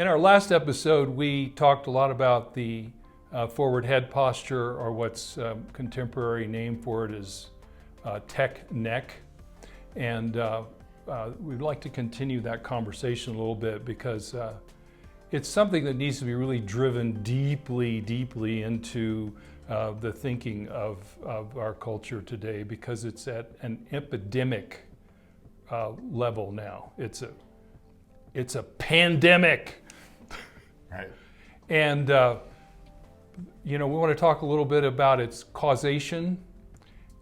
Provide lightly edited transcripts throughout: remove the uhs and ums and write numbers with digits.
In our last episode, we talked a lot about the forward head posture, or what's contemporary name for it is tech neck. And we'd like to continue that conversation a little bit because it's something that needs to be really driven deeply into the thinking of our culture today, because it's at an epidemic level now. It's a pandemic. Right. And we want to talk a little bit about its causation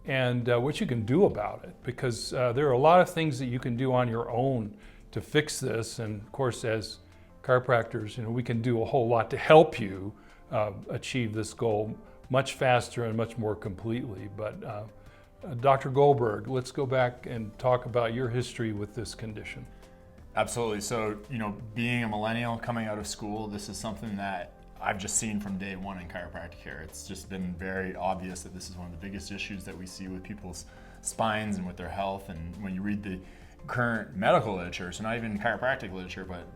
and what you can do about it, because there are a lot of things that you can do on your own to fix this. And of course, as chiropractors, we can do a whole lot to help you achieve this goal much faster and much more completely. But Dr. Goldberg, let's go back and talk about your history with this condition. Absolutely. So, being a millennial coming out of school, this is something that I've just seen from day one in chiropractic care. It's just been very obvious that this is one of the biggest issues that we see with people's spines and with their health. And when you read the current medical literature, so not even chiropractic literature, but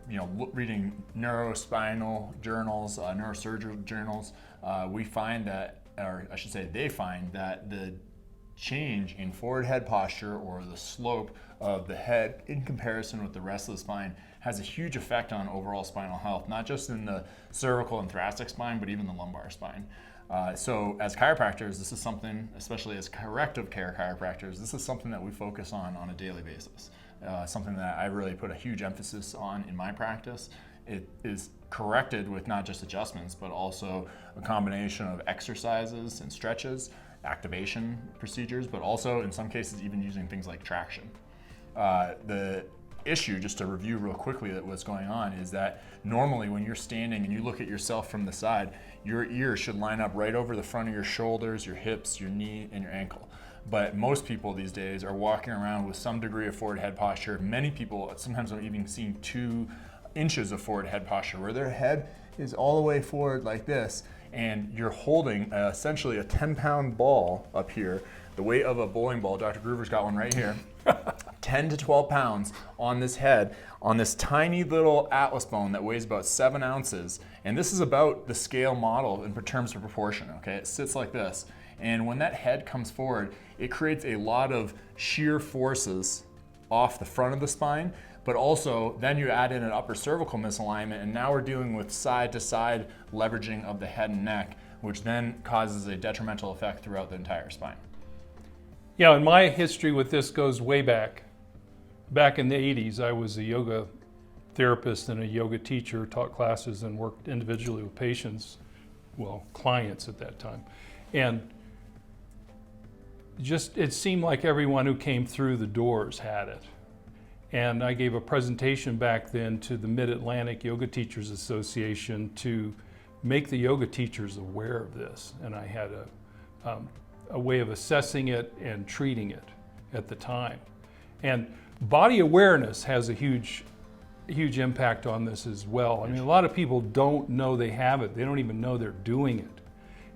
reading neurospinal journals, neurosurgery journals, we find that, or I should say they find that the change in forward head posture, or the slope of the head in comparison with the rest of the spine, has a huge effect on overall spinal health, not just in the cervical and thoracic spine, but even the lumbar spine. So as chiropractors, this is something, especially as corrective care chiropractors, this is something that we focus on a daily basis. Something that I really put a huge emphasis on in my practice. It is corrected with not just adjustments, but also a combination of exercises and stretches, activation procedures, but also in some cases even using things like traction. The issue, just to review real quickly that what's going on, is that normally when you're standing and you look at yourself from the side, your ears should line up right over the front of your shoulders, your hips, your knee, and your ankle. But most people these days are walking around with some degree of forward head posture. Many people sometimes are even seeing 2 inches of forward head posture, where their head is all the way forward like this, and you're holding essentially a 10-pound ball up here, the weight of a bowling ball. Dr. Groover's got one right here. 10 to 12 pounds on this head, on this tiny little atlas bone that weighs about 7 ounces. And this is about the scale model in terms of proportion, okay? It sits like this. And when that head comes forward, it creates a lot of shear forces off the front of the spine, but also then you add in an upper cervical misalignment, and now we're dealing with side-to-side leveraging of the head and neck, which then causes a detrimental effect throughout the entire spine. Yeah, and my history with this goes way back. Back in the 80s, I was a yoga therapist and a yoga teacher, taught classes and worked individually with patients, well, clients at that time. And just, it seemed like everyone who came through the doors had it. And I gave a presentation back then to the Mid-Atlantic Yoga Teachers Association to make the yoga teachers aware of this. And I had a way of assessing it and treating it at the time. And body awareness has a huge impact on this as well. I mean, a lot of people don't know they have it. They don't even know they're doing it.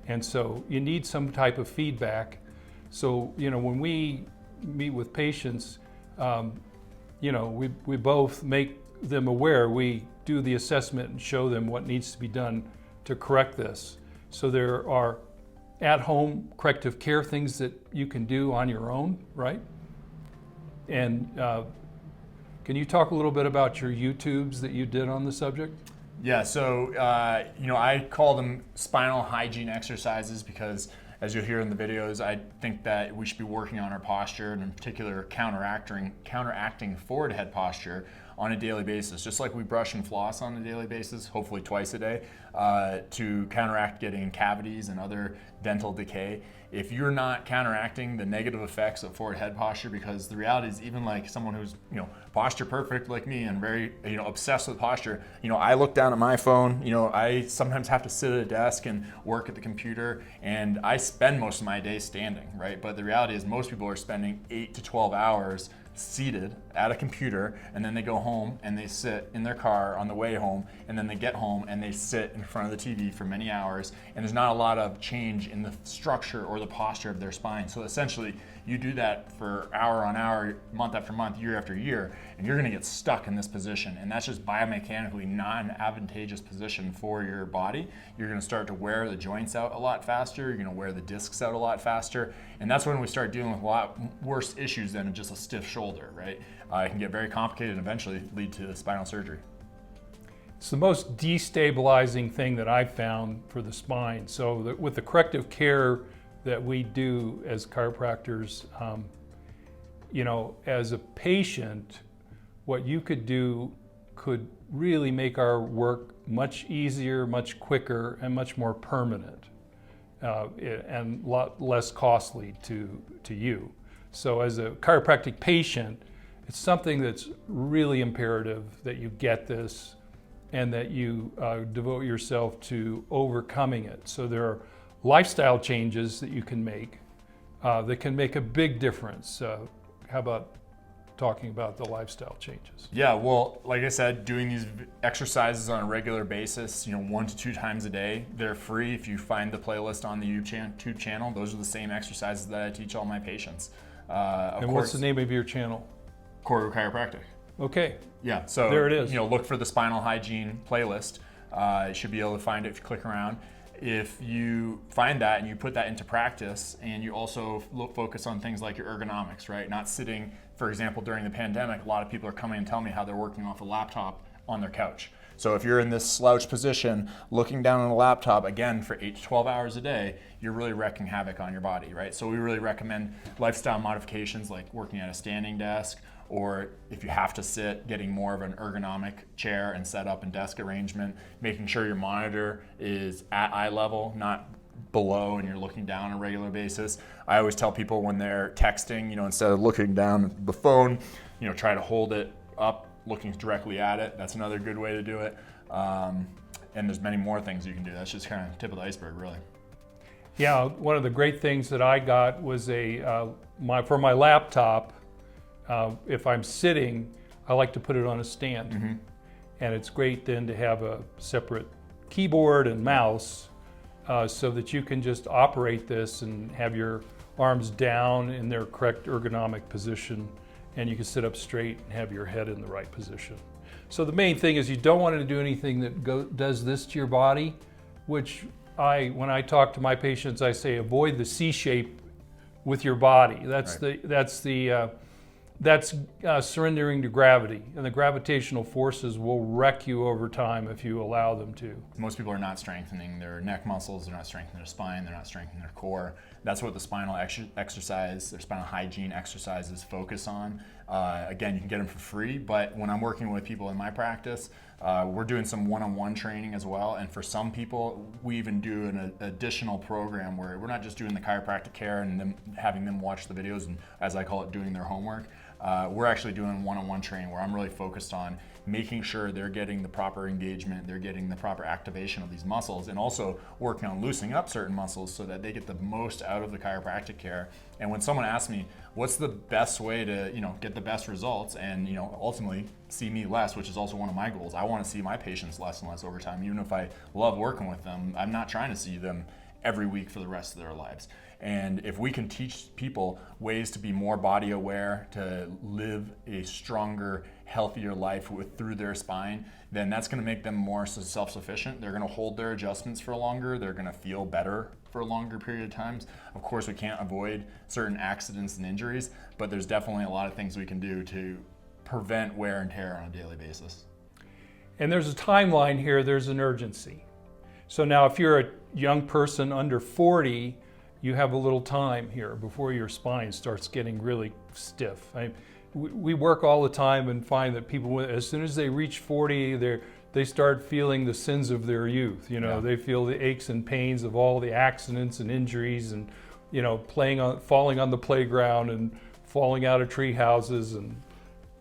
And so you need some type of feedback. So, when we meet with patients, we both make them aware. We do the assessment and show them what needs to be done to correct this. So there are at-home corrective care things that you can do on your own, right? And can you talk a little bit about your YouTubes that you did on the subject? Yeah, so I call them spinal hygiene exercises because, as you'll hear in the videos, I think that we should be working on our posture, and in particular counteracting forward head posture on a daily basis, just like we brush and floss on a daily basis, hopefully twice a day, to counteract getting cavities and other dental decay. If you're not counteracting the negative effects of forward head posture, because the reality is, even like someone who's posture perfect like me and very obsessed with posture, I look down at my phone. I sometimes have to sit at a desk and work at the computer, and I spend most of my day standing, right? But the reality is most people are spending 8 to 12 hours seated at a computer, and then they go home and they sit in their car on the way home, and then they get home and they sit in front of the TV for many hours, and there's not a lot of change in the structure or the posture of their spine. So essentially, you do that for hour on hour, month after month, year after year, and you're gonna get stuck in this position. And that's just biomechanically non-advantageous position for your body. You're gonna start to wear the joints out a lot faster, you're gonna wear the discs out a lot faster, and that's when we start dealing with a lot worse issues than just a stiff shoulder, right? It can get very complicated and eventually lead to spinal surgery. It's the most destabilizing thing that I've found for the spine. So with the corrective care that we do as chiropractors, you know, as a patient, what you could do could really make our work much easier, much quicker, and much more permanent, and a lot less costly to you. So as a chiropractic patient, it's something that's really imperative that you get this and that you devote yourself to overcoming it. So there are lifestyle changes that you can make that can make a big difference. How about talking about the lifestyle changes? Yeah, well, like I said, doing these exercises on a regular basis, 1 to 2 times a day, they're free. If you find the playlist on the YouTube channel, those are the same exercises that I teach all my patients. And what's the name of your channel? Core Chiropractic. Okay. Yeah, so there it is. Look for the Spinal Hygiene playlist. You should be able to find it if you click around. If you find that and you put that into practice, and you also focus on things like your ergonomics, right? Not sitting, for example, during the pandemic, a lot of people are coming and telling me how they're working off a laptop on their couch. So if you're in this slouch position, looking down on a laptop, again, for 8 to 12 hours a day, you're really wreaking havoc on your body, right? So we really recommend lifestyle modifications like working at a standing desk, or if you have to sit, getting more of an ergonomic chair and setup and desk arrangement, making sure your monitor is at eye level, not below, and you're looking down on a regular basis. I always tell people when they're texting, instead of looking down at the phone, try to hold it up, looking directly at it. That's another good way to do it. And there's many more things you can do. That's just kind of tip of the iceberg, really. Yeah, one of the great things that I got was for my laptop, if I'm sitting, I like to put it on a stand. Mm-hmm. And it's great then to have a separate keyboard and mouse so that you can just operate this and have your arms down in their correct ergonomic position, and you can sit up straight and have your head in the right position. So the main thing is you don't want to do anything that does this to your body, which when I talk to my patients, I say avoid the C shape with your body. That's surrendering to gravity, and the gravitational forces will wreck you over time if you allow them to. Most people are not strengthening their neck muscles, they're not strengthening their spine, they're not strengthening their core. That's what the spinal exercise, their spinal hygiene exercises focus on. Again, you can get them for free, but when I'm working with people in my practice, we're doing some one-on-one training as well, and for some people, we even do an additional program where we're not just doing the chiropractic care and having them watch the videos and, as I call it, doing their homework. We're actually doing one-on-one training where I'm really focused on making sure they're getting the proper engagement, they're getting the proper activation of these muscles, and also working on loosening up certain muscles so that they get the most out of the chiropractic care. And when someone asks me, what's the best way to get the best results and ultimately see me less, which is also one of my goals. I want to see my patients less and less over time. Even if I love working with them, I'm not trying to see them every week for the rest of their lives. And if we can teach people ways to be more body aware, to live a stronger, healthier life through their spine, then that's going to make them more self-sufficient. They're going to hold their adjustments for longer. They're going to feel better for a longer period of times. Of course, we can't avoid certain accidents and injuries, but there's definitely a lot of things we can do to prevent wear and tear on a daily basis. And there's a timeline here, there's an urgency. So now if you're a young person under 40, you have a little time here before your spine starts getting really stiff. We work all the time and find that people, as soon as they reach 40, they start feeling the sins of their youth. Yeah. They feel the aches and pains of all the accidents and injuries and, falling on the playground and falling out of tree houses and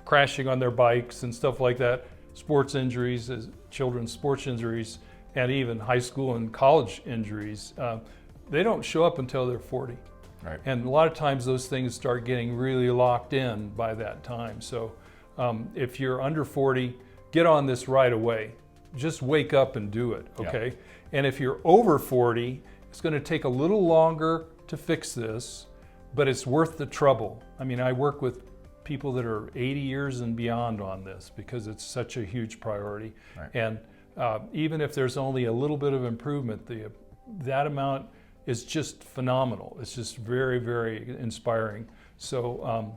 crashing on their bikes and stuff like that. Sports injuries, children's sports injuries, and even high school and college injuries. They don't show up until they're 40. Right. And a lot of times those things start getting really locked in by that time. So If you're under 40, get on this right away. Just wake up and do it, okay? And if you're over 40, it's going to take a little longer to fix this, but it's worth the trouble. I mean, I work with people that are 80 years and beyond on this because it's such a huge priority. Right. And even if there's only a little bit of improvement, that amount is just phenomenal. It's just very, very inspiring. So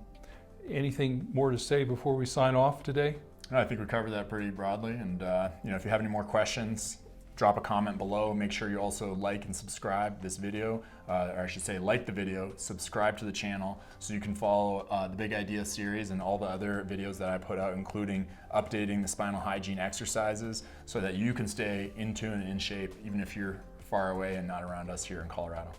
anything more to say before we sign off today? I think we covered that pretty broadly. And if you have any more questions, drop a comment below. Make sure you also like and subscribe this video, or I should say like the video, subscribe to the channel so you can follow the Big Idea series and all the other videos that I put out, including updating the spinal hygiene exercises so that you can stay in tune and in shape even if you're far away and not around us here in Colorado.